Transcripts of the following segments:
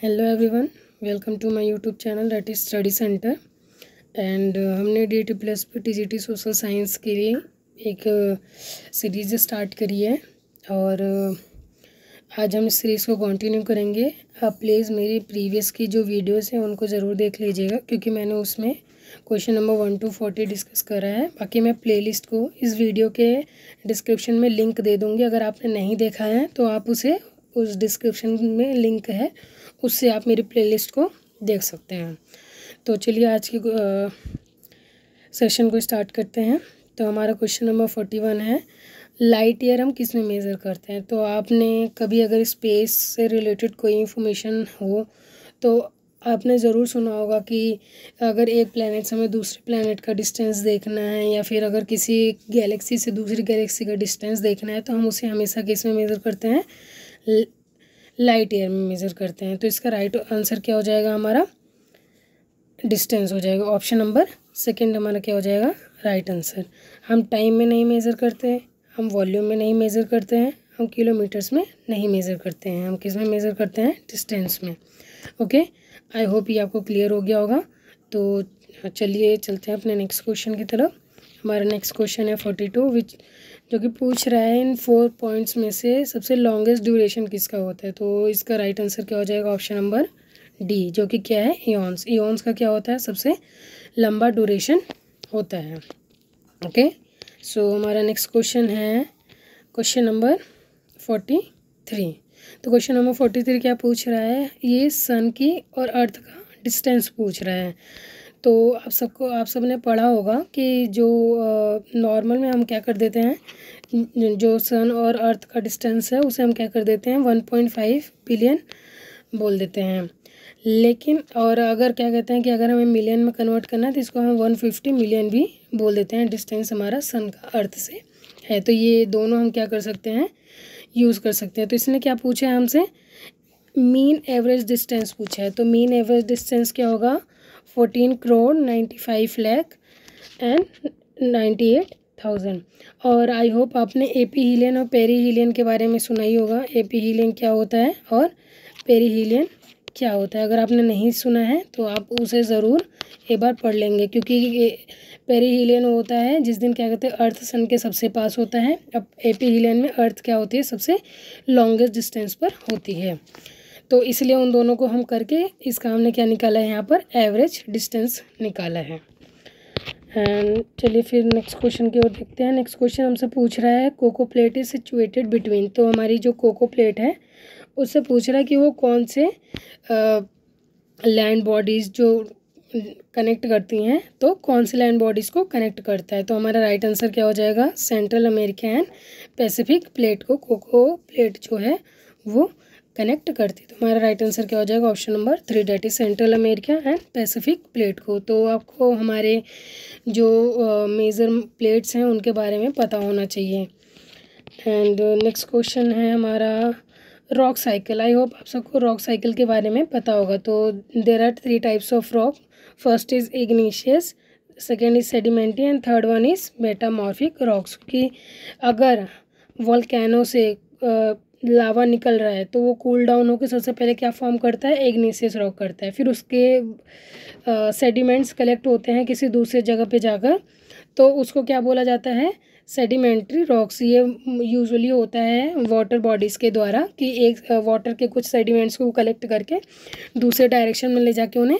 Hello everyone, welcome to my YouTube channel that is study centre. And हमने DT plus पे TGT social science के लिए एक series start करी है और आज हम इस सीरीज़ को कंटिन्यू करेंगे। आप प्लीज़ मेरी प्रीवियस की जो वीडियोस हैं उनको ज़रूर देख लीजिएगा, क्योंकि मैंने उसमें क्वेश्चन नंबर 1 to 40 डिस्कस करा है। बाकी मैं प्लेलिस्ट को इस वीडियो के डिस्क्रिप्शन में लिंक दे दूँगी। अगर आपने नहीं देखा है तो आप उस डिस्क्रिप्शन में लिंक है, उससे आप मेरी प्लेलिस्ट को देख सकते हैं। तो चलिए आज की सेशन को स्टार्ट करते हैं। तो हमारा क्वेश्चन नंबर 41 है, लाइट ईयर हम किस में मेज़र करते हैं। तो आपने कभी अगर स्पेस से रिलेटेड कोई इन्फॉर्मेशन हो तो आपने ज़रूर सुना होगा कि अगर एक प्लैनेट से हमें दूसरे प्लैनेट का डिस्टेंस देखना है, या फिर अगर किसी गैलेक्सी से दूसरी गैलेक्सी का डिस्टेंस देखना है, तो हम उसे हमेशा किस में मेज़र करते हैं, लाइट ईयर में मेज़र करते हैं। तो इसका राइट आंसर क्या हो जाएगा, हमारा डिस्टेंस हो जाएगा। ऑप्शन नंबर सेकंड हमारा क्या हो जाएगा, राइट आंसर। हम टाइम में नहीं मेज़र करते हैं, हम वॉल्यूम में नहीं मेज़र करते हैं, हम किलोमीटर्स में नहीं मेज़र करते हैं, हम किस में मेज़र करते हैं, डिस्टेंस में। ओके, आई होप ये आपको क्लियर हो गया होगा। तो चलिए चलते हैं अपने नेक्स्ट क्वेश्चन की तरफ। हमारा नेक्स्ट क्वेश्चन है 42, जो कि पूछ रहा है इन 4 पॉइंट्स में से सबसे लॉन्गेस्ट ड्यूरेशन किसका होता है। तो इसका राइट आंसर क्या हो जाएगा, ऑप्शन नंबर डी, जो कि क्या है, इयॉन्स। इयॉन्स का क्या होता है, सबसे लंबा ड्यूरेशन होता है। ओके, सो हमारा नेक्स्ट क्वेश्चन है क्वेश्चन नंबर 43। तो क्वेश्चन नंबर 43 क्या पूछ रहा है, ये सन की और अर्थ का डिस्टेंस पूछ रहा है। तो आप सब ने पढ़ा होगा कि जो नॉर्मल में हम क्या कर देते हैं, जो सन और अर्थ का डिस्टेंस है उसे हम क्या कर देते हैं, 1.5 बिलियन बोल देते हैं। लेकिन और अगर क्या कहते हैं कि अगर हमें मिलियन में कन्वर्ट करना है तो इसको हम 150 मिलियन भी बोल देते हैं, डिस्टेंस हमारा सन का अर्थ से है। तो ये दोनों हम क्या कर सकते हैं, यूज़ कर सकते हैं। तो इसने क्या पूछा है हमसे, मीन एवरेज डिस्टेंस पूछा है। तो मीन एवरेज डिस्टेंस क्या होगा, 14 करोड़ 95 लाख एंड 98,000। और आई होप आपने एपीहीलियन और पेरीहीलियन के बारे में सुना ही होगा, एपीहीलियन क्या होता है और पेरीहीलियन क्या होता है। अगर आपने नहीं सुना है तो आप उसे ज़रूर एक बार पढ़ लेंगे, क्योंकि पेरीहीलियन होता है जिस दिन क्या कहते हैं, अर्थ सन के सबसे पास होता है। अब एपीहीलियन में अर्थ क्या होती है, सबसे लॉन्गेस्ट डिस्टेंस पर होती है। तो इसलिए उन दोनों को हम करके इसका हमने क्या निकाला है, यहाँ पर एवरेज डिस्टेंस निकाला है। एंड चलिए फिर नेक्स्ट क्वेश्चन की ओर देखते हैं। नेक्स्ट क्वेश्चन हमसे पूछ रहा है, Cocos plate is situated between. तो हमारी जो कोको प्लेट है उससे पूछ रहा है कि वो कौन से लैंड बॉडीज़ जो कनेक्ट करती हैं, तो कौन से लैंड बॉडीज़ को कनेक्ट करता है। तो हमारा राइट आंसर क्या हो जाएगा, central America and Pacific plate को कोको प्लेट जो है वो कनेक्ट करती है। तो हमारा राइट आंसर क्या हो जाएगा, option number 3, that is Central America and Pacific plate को। तो आपको हमारे जो मेजर प्लेट्स हैं उनके बारे में पता होना चाहिए। एंड नेक्स्ट क्वेश्चन है हमारा रॉक साइकिल। आई होप आप सबको रॉक साइकिल के बारे में पता होगा। तो there are 3 types of rock, first is igneous, second is sedimentary and third one is metamorphic rocks. कि अगर वोल्केनो से लावा निकल रहा है तो वो कूल डाउन होकर सबसे पहले क्या फॉर्म करता है, इग्निशियस रॉक करता है। फिर उसके सेडिमेंट्स कलेक्ट होते हैं किसी दूसरे जगह पे जाकर, तो उसको क्या बोला जाता है, सेडिमेंट्री रॉक्स। ये यूजुअली होता है वाटर बॉडीज़ के द्वारा, कि एक वाटर के कुछ सेडिमेंट्स को कलेक्ट करके दूसरे डायरेक्शन में ले जाके उन्हें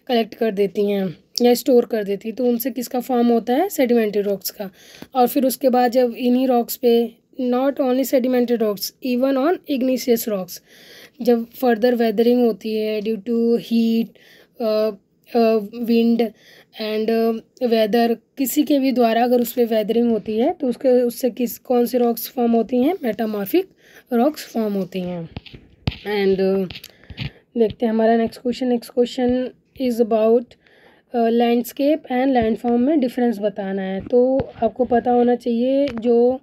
कलेक्ट कर देती हैं या स्टोर कर देती है। तो उनसे किसका फॉर्म होता है, सेडिमेंट्री रॉक्स का। और फिर उसके बाद जब इन्हीं रॉक्स पे, not only sedimentary rocks, even on igneous rocks, जब फर्दर वेदरिंग होती है due to heat, wind and weather, किसी के भी द्वारा अगर उस पर वेदरिंग होती है तो उससे कौन सी रॉक्स फॉर्म होती हैं, मेटामॉर्फिक रॉक्स फॉर्म होती हैं। एंड देखते हैं हमारा next question is about landscape and landform में डिफरेंस बताना है। तो आपको पता होना चाहिए जो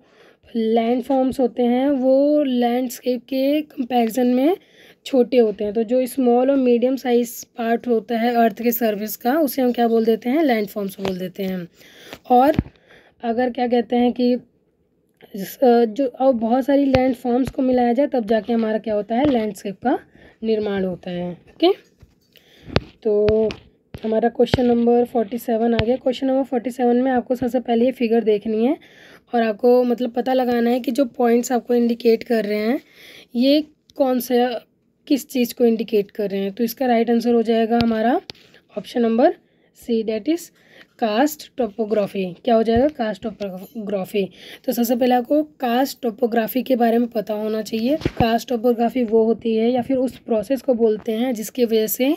लैंड फॉर्म्स होते हैं वो लैंडस्केप के कंपैरिजन में छोटे होते हैं। तो जो स्मॉल और मीडियम साइज पार्ट होता है अर्थ के सर्फेस का, उसे हम क्या बोल देते हैं, लैंड फॉर्म्स बोल देते हैं। और अगर क्या कहते हैं कि जो और बहुत सारी लैंड फॉर्म्स को मिलाया जाए तब जाके हमारा क्या होता है, लैंडस्केप का निर्माण होता है। ओके, तो हमारा क्वेश्चन नंबर 47 आ गया। क्वेश्चन नंबर 47 में आपको सबसे पहले ये फिगर देखनी है और आपको मतलब पता लगाना है कि जो पॉइंट्स आपको इंडिकेट कर रहे हैं ये कौन सा किस चीज़ को इंडिकेट कर रहे हैं। तो इसका राइट आंसर हो जाएगा हमारा option number c, that is karst topography. क्या हो जाएगा, कास्ट टोपोग्राफी। तो सबसे पहले आपको कास्ट टोपोग्राफी के बारे में पता होना चाहिए। कास्ट टोपोग्राफी वो होती है या फिर उस प्रोसेस को बोलते हैं जिसकी वजह से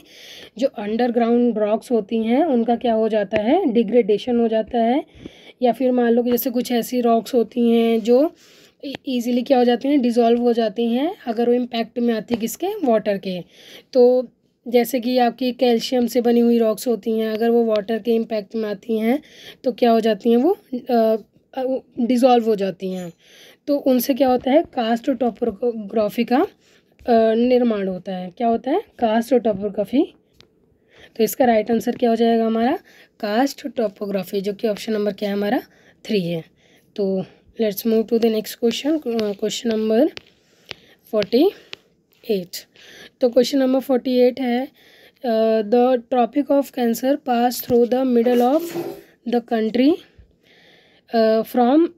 जो अंडरग्राउंड रॉक्स होती हैं उनका क्या हो जाता है, डिग्रेडेशन हो जाता है। या फिर मान लो कि जैसे कुछ ऐसी रॉक्स होती हैं जो ईजिली क्या हो जाती हैं, डिज़ोल्व हो जाती हैं अगर वो इम्पैक्ट में आती है किसके, वाटर के। तो जैसे कि आपकी कैल्शियम से बनी हुई रॉक्स होती हैं, अगर वो वाटर के इम्पैक्ट में आती हैं तो क्या हो जाती हैं, वो डिज़ोल्व हो जाती हैं। तो उनसे क्या होता है, कास्ट टोपोग्राफी का निर्माण होता है। क्या होता है, कास्ट टोपोग्राफी। तो इसका राइट आंसर क्या हो जाएगा हमारा, कास्ट टोपोग्राफी, जो कि ऑप्शन नंबर क्या है हमारा 3 है। तो let's move to the next question, question number 48। तो क्वेश्चन नंबर 48 है, the Tropic of Cancer pass through the middle of the country from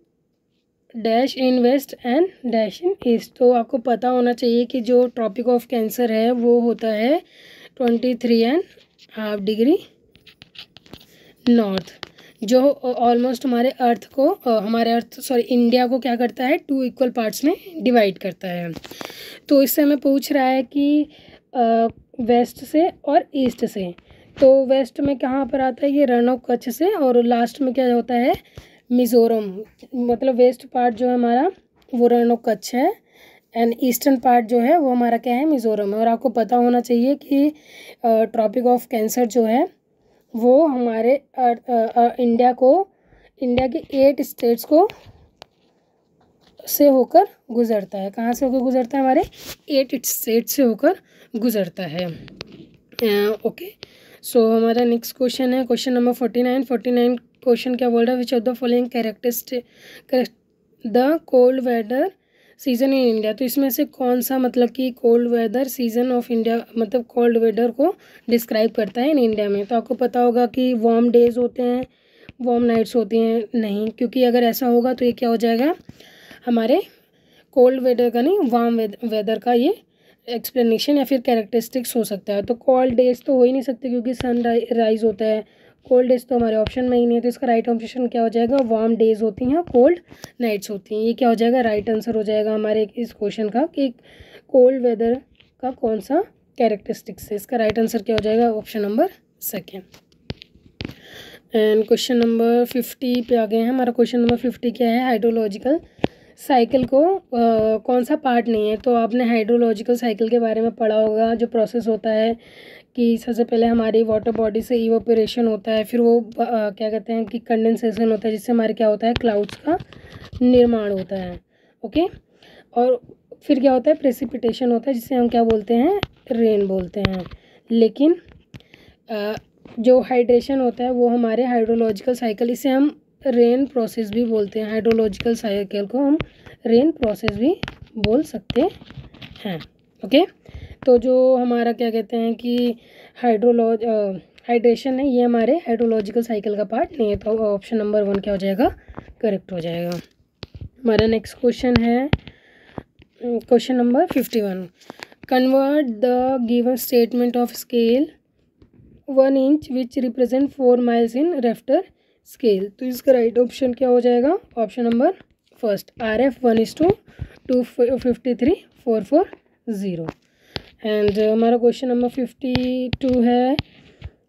dash in west and dash in east. तो आपको पता होना चाहिए कि जो ट्रॉपिक ऑफ कैंसर है वो होता है 23.5 डिग्री नॉर्थ, जो ऑलमोस्ट हमारे इंडिया को क्या करता है, 2 इक्वल पार्ट्स में डिवाइड करता है। तो इससे हमें पूछ रहा है कि वेस्ट से और ईस्ट से। तो वेस्ट में कहाँ पर आता है, ये रण ऑफ कच्छ से, और लास्ट में क्या होता है, मिज़ोरम। मतलब वेस्ट पार्ट जो है हमारा वो रण ऑफ कच्छ है एंड ईस्टर्न पार्ट जो है वो हमारा क्या है, मिज़ोरम है। और आपको पता होना चाहिए कि ट्रॉपिक ऑफ कैंसर जो है वो हमारे इंडिया के 8 स्टेट्स को से होकर गुजरता है। कहाँ से होकर गुजरता है, हमारे 8 स्टेट से होकर गुजरता है। ओके, सो हमारा नेक्स्ट क्वेश्चन है क्वेश्चन नंबर 49 क्वेश्चन क्या बोल रहा है, which of the following characteristic the cold weather season in India. तो इसमें से कौन सा मतलब कि cold weather season of India, मतलब कोल्ड वेदर को डिस्क्राइब करता है इन इंडिया में। तो आपको पता होगा कि वार्म डेज होते हैं, वार्म नाइट्स होती हैं, नहीं, क्योंकि अगर ऐसा होगा तो ये क्या हो जाएगा, हमारे कोल्ड वेदर का नहीं, वार्म वेदर का ये एक्सप्लेनेशन या फिर कैरेक्टरिस्टिक्स हो सकता है। तो कोल्ड डेज तो हो ही नहीं सकते क्योंकि सन राइज होता है, कोल्ड डेज तो हमारे ऑप्शन में ही नहीं है। तो इसका राइट ऑप्शन क्या हो जाएगा, वार्म डेज होती हैं, कोल्ड नाइट्स होती हैं। ये क्या हो जाएगा, राइट आंसर हो जाएगा हमारे इस क्वेश्चन का कि कोल्ड वेदर का कौन सा कैरेक्टरिस्टिक्स है। इसका राइट आंसर क्या हो जाएगा, option number 2। And question number 50 पे आ गए हैं। हमारा क्वेश्चन नंबर 50 क्या है, हाइड्रोलॉजिकल साइकिल को कौन सा पार्ट नहीं है। तो आपने हाइड्रोलॉजिकल साइकिल के बारे में पढ़ा होगा, जो प्रोसेस होता है कि सबसे पहले हमारी वाटर बॉडी से इवोपरेशन होता है, फिर वो क्या कहते हैं कि कंडेंसेशन होता है, जिससे हमारे क्या होता है, क्लाउड्स का निर्माण होता है। ओके, और फिर क्या होता है, प्रेसिपिटेशन होता है, जिसे हम क्या बोलते हैं, रेन बोलते हैं। लेकिन जो हाइड्रेशन होता है वो हमारे हाइड्रोलॉजिकल साइकिल, इसे हम रेन प्रोसेस भी बोलते हैं। हाइड्रोलॉजिकल साइकिल को हम रेन प्रोसेस भी बोल सकते हैं। ओके, तो जो हमारा क्या कहते हैं कि हाइड्रेशन है, ये हमारे हाइड्रोलॉजिकल साइकिल का पार्ट नहीं है। तो ऑप्शन नंबर 1 क्या हो जाएगा, करेक्ट हो जाएगा। हमारा नेक्स्ट क्वेश्चन है question number 51, convert the given statement of scale 1 inch which represent 4 miles in रेफ्टर स्केल। तो इसका राइट ऑप्शन क्या हो जाएगा, ऑप्शन नंबर 1 RF 1:253:440। एंड हमारा क्वेश्चन नंबर 52 है,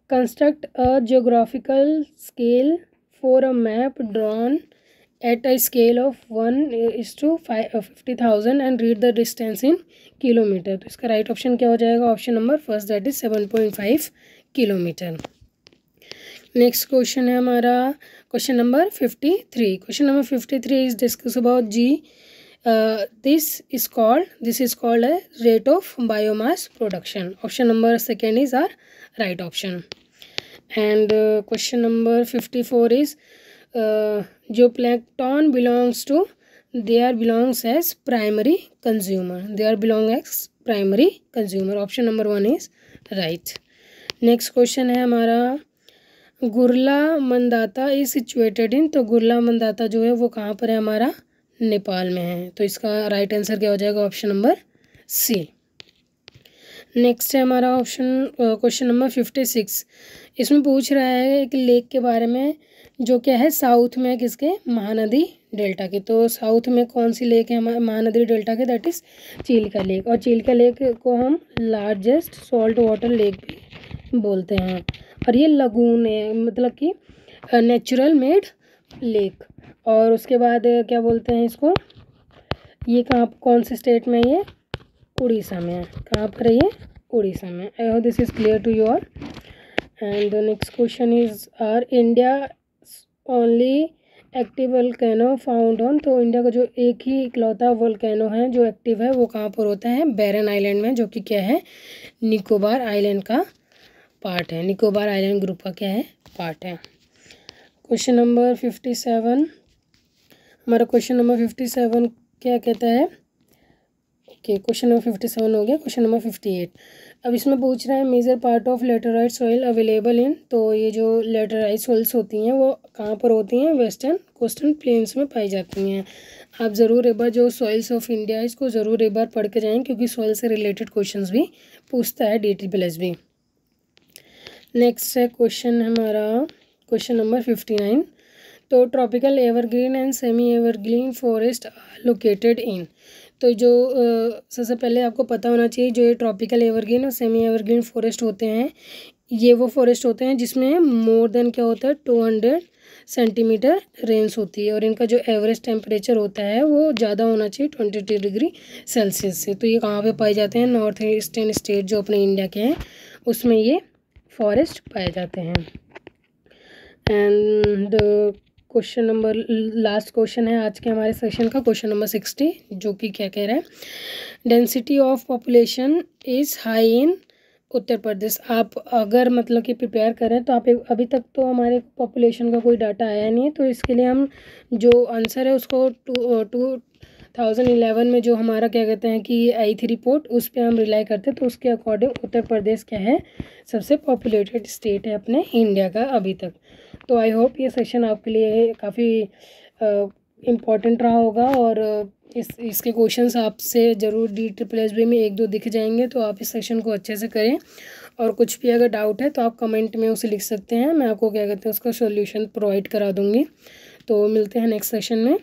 construct a geographical scale for a map drawn at a scale of 1:50,000 and read the distance in kilometre. तो इसका राइट ऑप्शन क्या हो जाएगा, option number 1 that is 7.5 kilometre. Next question है हमारा question number 53। Question number 53 is discuss about G, this is called a rate of biomass production. Option number 2 is our right option. And question number 54 is, जो plankton belongs to they are belongs as primary consumer, they are belong as primary consumer. Option number 1 is right. Next question है हमारा, गुरला Mandhata is situated in, तो गुरला मंदाता जो है वो कहाँ पर है हमारा, नेपाल में है। तो इसका राइट आंसर क्या हो जाएगा, ऑप्शन नंबर सी। नेक्स्ट है हमारा ऑप्शन क्वेश्चन नंबर 56। इसमें पूछ रहा है एक लेक के बारे में जो क्या है साउथ में किसके, महानदी डेल्टा के। तो साउथ में कौन सी लेक है हमारे महानदी डेल्टा के, दैट इज़ चिल्का लेक। और चिल्का लेक को हम लार्जेस्ट सॉल्ट वाटर लेक भी बोलते हैं। और ये लगून है, मतलब कि नेचुरल मेड लेक। और उसके बाद क्या बोलते हैं इसको, ये कहाँ कौन से स्टेट में, ये उड़ीसा में है। कहाँ पर है ये, उड़ीसा में। I hope this is clear to you all. And the next question is, are India only active volcano found on, तो इंडिया का जो एक ही इकलौता वोल्केनो है जो एक्टिव है वो कहाँ पर होता है, बैरन आइलैंड में, जो कि क्या है, निकोबार आइलैंड का पार्ट है, निकोबार आइलैंड ग्रुप का क्या है, पार्ट है। क्वेश्चन नंबर 57, हमारा क्वेश्चन नंबर 57 क्या कहता है, ओके क्वेश्चन नंबर 57 हो गया। क्वेश्चन नंबर 58, अब इसमें पूछ रहा है major part of laterite soil available in, तो ये जो लेटराइट सॉइल्स होती हैं वो कहाँ पर होती हैं, वेस्टर्न कोस्टल प्लेन्स में पाई जाती हैं। आप ज़रूर एक बार जो सॉइल्स ऑफ इंडिया है इसको ज़रूर एक बार पढ़ के जाएँ, क्योंकि सॉइल से रिलेटेड क्वेश्चंस भी पूछता है DTPLS। नेक्स्ट है क्वेश्चन हमारा क्वेश्चन नंबर 59, तो tropical evergreen and semi evergreen forest located in, तो जो सबसे पहले आपको पता होना चाहिए जो ये ट्रॉपिकल एवरग्रीन और सेमी एवरग्रीन फॉरेस्ट होते हैं, ये वो फॉरेस्ट होते हैं जिसमें मोर देन क्या होता है 200 सेंटीमीटर रेंज होती है। और इनका जो एवरेज टेम्परेचर होता है वो ज़्यादा होना चाहिए 22 डिग्री सेल्सियस से। तो ये कहाँ पे पाए जाते हैं, नॉर्थ ईस्टर्न स्टेट जो अपने इंडिया के हैं उसमें ये फॉरेस्ट पाए जाते हैं। And question number last question है आज के हमारे सेशन का, क्वेश्चन नंबर 60, जो कि क्या कह रहा है, density of population is high in Uttar Pradesh. आप अगर मतलब कि प्रिपेयर करें तो आप अभी तक तो हमारे पॉपुलेशन का कोई डाटा आया नहीं है, तो इसके लिए हम जो आंसर है उसको 2011 में जो हमारा क्या कहते हैं कि आई थी रिपोर्ट, उस पर हम रिलाई करते हैं। तो उसके अकॉर्डिंग उत्तर प्रदेश क्या है, सबसे पॉपुलेटेड स्टेट है अपने इंडिया का अभी तक। तो आई होप ये सेशन आपके लिए काफ़ी इम्पॉर्टेंट रहा होगा, और इसके क्वेश्चंस आपसे ज़रूर DTPLS में 1-2 दिख जाएंगे। तो आप इस सेशन को अच्छे से करें, और कुछ भी अगर डाउट है तो आप कमेंट में उसे लिख सकते हैं, मैं आपको क्या कहते हैं उसका सॉल्यूशन प्रोवाइड करा दूँगी। तो मिलते हैं नेक्स्ट सेशन में,